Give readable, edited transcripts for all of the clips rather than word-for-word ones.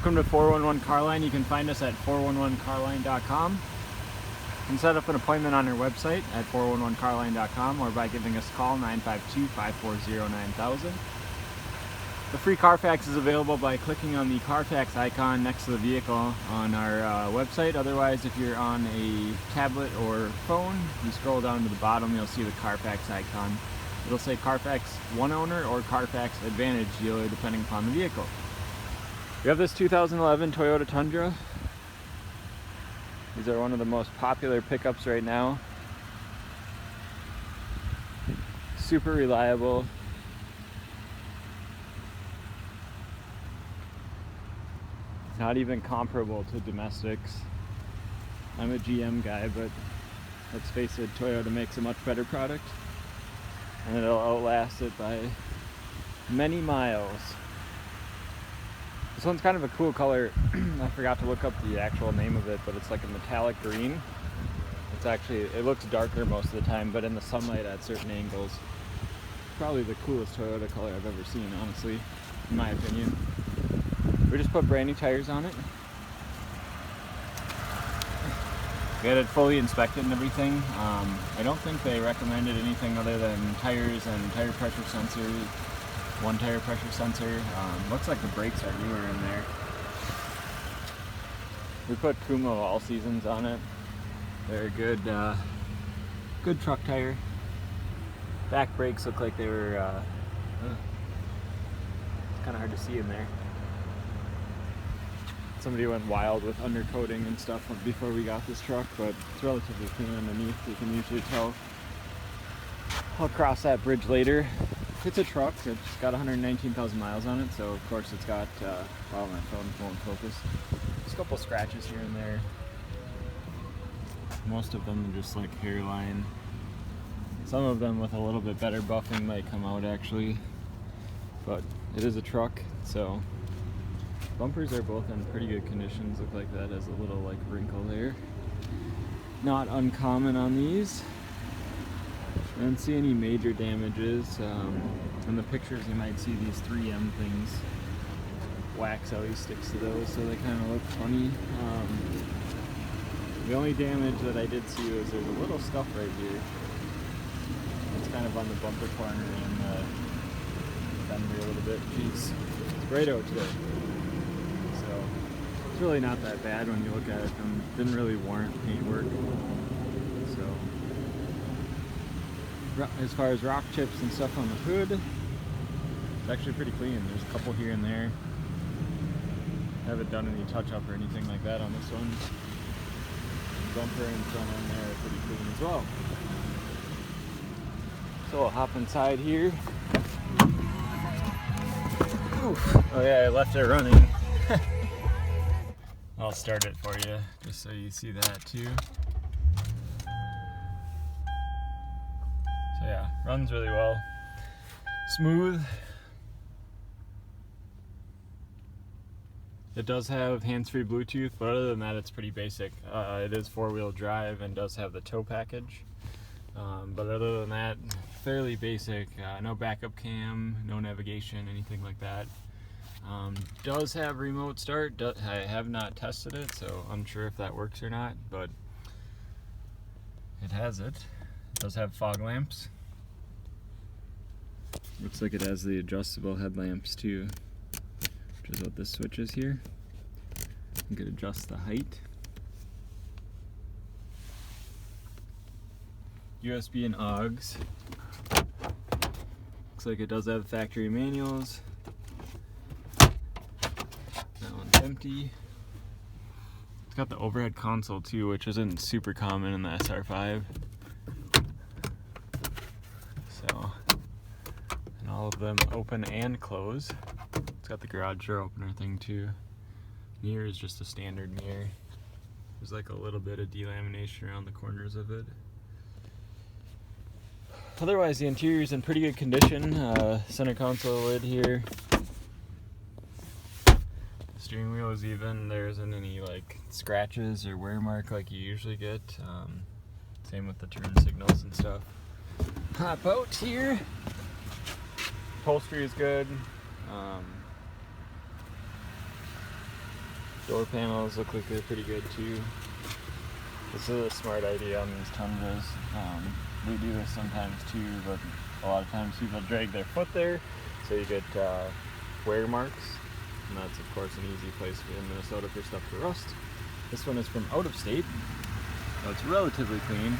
Welcome to 411 Carline. You can find us at 411carline.com. You can set up an appointment on our website at 411carline.com or by giving us a call 952-540-9000. The free Carfax is available by clicking on the Carfax icon next to the vehicle on our website. Otherwise, if you're on a tablet or phone, you scroll down to the bottom, you'll see the Carfax icon. It'll say Carfax One Owner or Carfax Advantage Dealer depending upon the vehicle. We have this 2011 Toyota Tundra. These are one of the most popular pickups right now. Super reliable. Not even comparable to domestics. I'm a GM guy, but let's face it, Toyota makes a much better product, and it'll outlast it by many miles. This one's kind of a cool color. I forgot to look up the actual name of it, but it's like a metallic green. It's actually, it looks darker most of the time, but in the sunlight at certain angles, probably the coolest Toyota color I've ever seen, honestly, in my opinion. We just put brand new tires on it. We had it fully inspected and everything. I don't think they recommended anything other than tires and tire pressure sensor. One tire pressure sensor. Looks like the brakes are newer in there. We put Kuma All Seasons on it. They're a good truck tire. Back brakes look like they were. It's kind of hard to see in there. Somebody went wild with undercoating and stuff before we got this truck, but it's relatively clean underneath. You can usually tell. I'll cross that bridge later. It's a truck. It's got 119,000 miles on it, so of course it's got, wow, my phone won't focus. Just a couple scratches here and there. Most of them are just like hairline. Some of them with a little bit better buffing might come out actually, but it is a truck, so. Bumpers are both in pretty good conditions. Look like that has a little like wrinkle there. Not uncommon on these. I don't see any major damages. In the pictures you might see these 3M things. Wax always sticks to those, so they kind of look funny. The only damage that I did see was there's a little scuff right here. It's kind of on the bumper corner and the fender a little bit. Jeez, it's great out today. It's really not that bad when you look at it. Didn't really warrant paint work. So, as far as rock chips and stuff on the hood, it's actually pretty clean. There's a couple here and there. Haven't done any touch-up or anything like that on this one. The bumper and front end there are pretty clean as well. So I'll hop inside here. Oof. Oh yeah, I left it running. I'll start it for you, just so you see that too. So yeah, runs really well. Smooth. It does have hands-free Bluetooth, but other than that, it's pretty basic. It is four-wheel drive and does have the tow package. But other than that, fairly basic. No backup cam, no navigation, anything like that. Does have remote start. I have not tested it, so I'm unsure if that works or not, but it has it. It does have fog lamps. Looks like it has the adjustable headlamps too, which is what this switch is here. You can adjust the height. USB and AUX. Looks like it does have factory manuals. Empty. It's got the overhead console too, which isn't super common in the SR5. So, and all of them open and close. It's got the garage door opener thing too. Mirror is just a standard mirror. There's like a little bit of delamination around the corners of it. Otherwise, the interior is in pretty good condition. Center console lid here. Steering wheel is even. There isn't any like scratches or wear mark like you usually get. Same with the turn signals and stuff. Hop out here. Upholstery is good. Door panels look like they're pretty good too. This is a smart idea on these Tundras. We do this sometimes too, but a lot of times people drag their foot there, so you get wear marks, and that's of course an easy place in Minnesota for stuff to rust. This one is from out of state, so it's relatively clean.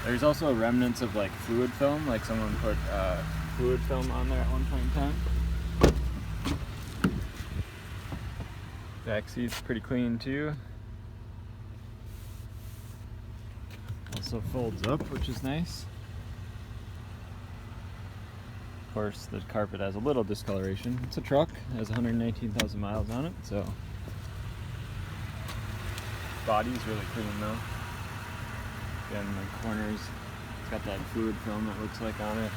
There's also remnants of like fluid film, like someone put fluid film on there at one point in time. Back seat's pretty clean too. Also folds up, which is nice. Of course, the carpet has a little discoloration. It's a truck, it has 119,000 miles on it, so. Body's really clean though. Again, the corners, it's got that fluid film that looks like on it.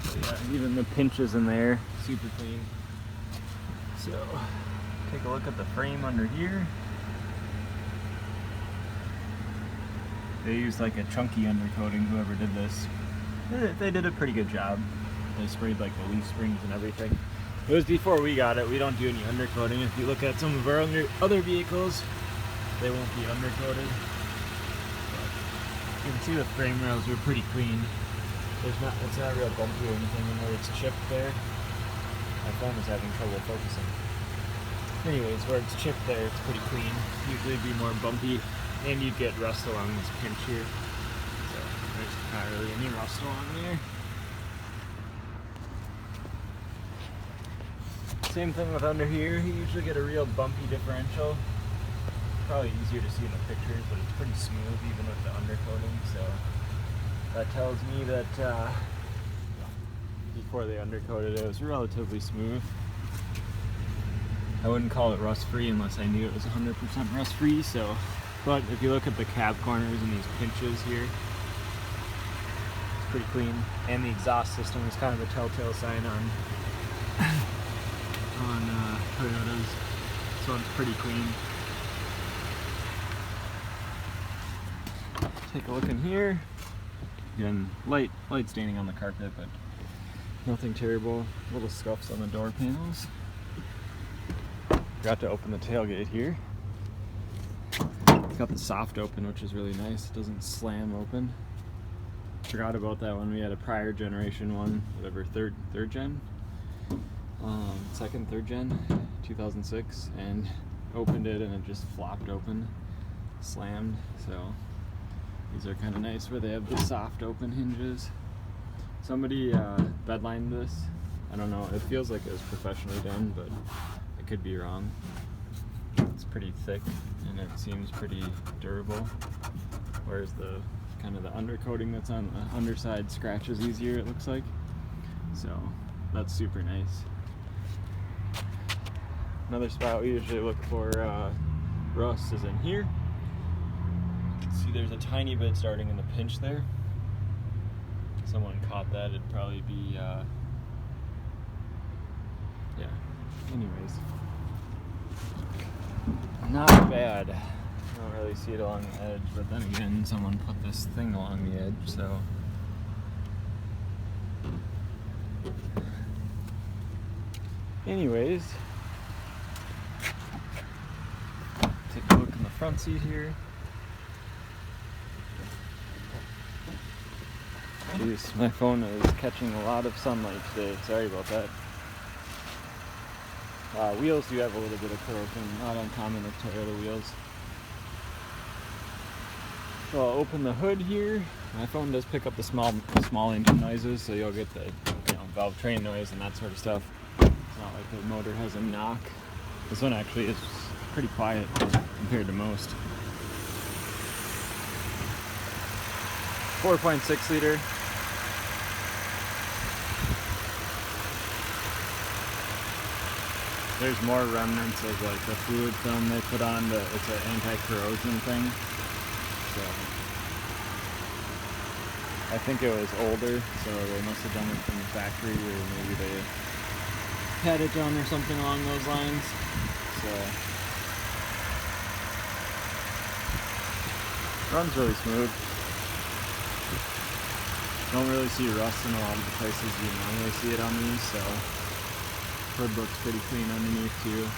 So yeah, even the pinches in there, super clean. So, take a look at the frame under here. They used like a chunky undercoating, whoever did this. They did a pretty good job. They sprayed like the leaf springs and everything. It was before we got it. We don't do any undercoating. If you look at some of our other vehicles, they won't be undercoated. But you can see the frame rails are pretty clean. It's not real bumpy or anything in where it's chipped there. My phone was having trouble focusing. Anyways, where it's chipped there, it's pretty clean. Usually it'd be more bumpy, and you'd get rust along this pinch here. So there's not really any rust along there. Same thing with under here. You usually get a real bumpy differential. Probably easier to see in the pictures, but it's pretty smooth even with the undercoating. So that tells me that before they undercoated it was relatively smooth. I wouldn't call it rust-free unless I knew it was 100% rust-free. So, but if you look at the cab corners and these pinches here, it's pretty clean. And the exhaust system is kind of a telltale sign on Toyotas, so it's pretty clean. Take a look in here. Again, light staining on the carpet, but nothing terrible. Little scuffs on the door panels. Forgot to open the tailgate here. It's got the soft open, which is really nice. It doesn't slam open. Forgot about that one. We had a prior generation one, whatever, third gen. Second, third gen, 2006, and opened it and it just flopped open, slammed. So these are kind of nice where they have the soft open hinges. Somebody bedlined this. I don't know, it feels like it was professionally done, but I could be wrong. It's pretty thick and it seems pretty durable, whereas the kind of the undercoating that's on the underside scratches easier, it looks like. So that's super nice. Another spot we usually look for rust is in here. See, there's a tiny bit starting in the pinch there. If someone caught that, it'd probably be, yeah. Anyways, not bad. I don't really see it along the edge, but then again, someone put this thing along the edge, so. Anyways, take a look in the front seat here. Jeez, my phone is catching a lot of sunlight today. Sorry about that. Wheels do have a little bit of corrosion, not uncommon with Toyota wheels. So I'll open the hood here. My phone does pick up the small engine noises, so you'll get the valve train noise and that sort of stuff. It's not like the motor has a knock. This one actually is pretty quiet compared to most. 4.6 liter. There's more remnants of like the fluid film they put on. It's an anti-corrosion thing. So I think it was older, so they must have done it from the factory, or maybe they had it done or something along those lines. So runs really smooth. Don't really see rust in a lot of the places you normally see it on these, so hood looks pretty clean underneath too.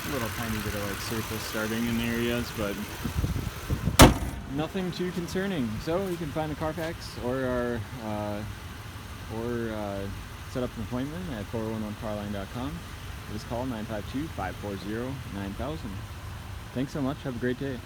a little tiny bit of like surface starting in areas, but nothing too concerning. So you can find the Carfax or set up an appointment at 411carline.com. Just call 952-540-9000. Thanks so much. Have a great day.